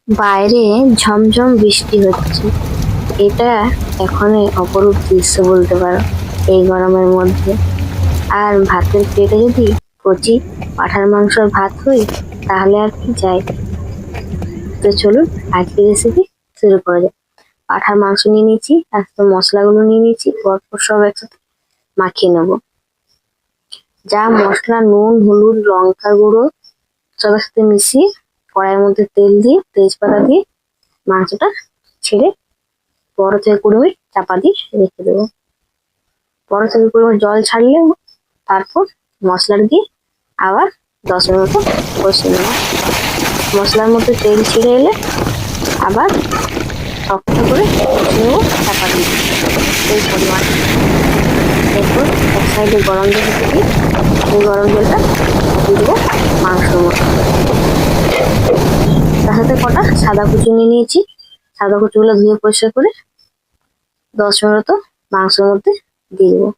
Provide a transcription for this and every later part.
বাইরে ঝমঝম বৃষ্টি হচ্ছে। এটা এখনই অপরূপ দৃশ্য বলতে পারো এই গরমের মধ্যে। আর ভাতের পেটে যদি কচি পাঁঠার মাংসর ভাত হই তাহলে আর কি চাই। তো চলুন আজকের রেসিপি শুরু করা যাক। পাঁঠার মাংস নিয়ে নিয়েছি, আর তো মশলাগুলো নিয়ে নিয়েছি, পরপর সব একসাথে মাখিয়ে নেব। যা মশলা, নুন, হলুদ, লঙ্কার গুঁড়ো সব একসাথে মিশিয়ে কড়াইয়ের মধ্যে তেল দিয়ে তেজপাতা দিয়ে মাংসটা ছেড়ে 15 থেকে 20 মিনিট চাপা দিয়ে রেখে দেবো। 15 থেকে 20 মিনিট জল ছাড়লে তারপর মশলাটা দিয়ে আবার 10 মিনিট মতো কষিয়ে নেবো। মশলার মধ্যে তেল ছেড়ে এলে আবার শক্ত করে কষিয়ে নেবো চাপা দিয়ে এই পরিমাণ। এরপর এক সাইডে গরম জল দিয়ে এই গরম জলটা দিয়ে দেবো মাংসর মতো। তার সাথে কটা সাদা কুচি নিয়ে নিয়েছি, সাদা কুচিগুলো ধুয়ে পরিষ্কার করে 10 মিনিট মতো মাংসের মধ্যে দিয়ে দেবো।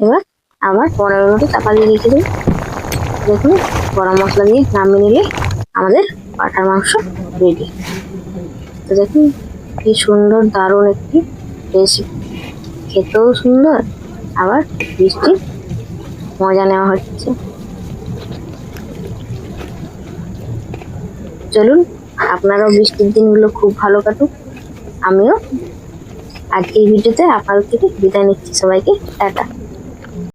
এবার আবার 15 মিনিট চাপা দিয়ে রেখে দেবো। দেখুন গরম মশলা দিয়ে নামিয়ে নিলে আমাদের পাঁঠার মাংস রেডি। তো দেখুন কি সুন্দর দারুণ একটি রেসিপি, খেতেও সুন্দর, আবার বৃষ্টির মজা নেওয়া হচ্ছে। চলুন আপনারাও বৃষ্টির দিনগুলো খুব ভালো কাটুক। আমিও আজকের ভিডিওতে আপনাদের থেকে বিদায় নিচ্ছি। সবাইকে টাটা।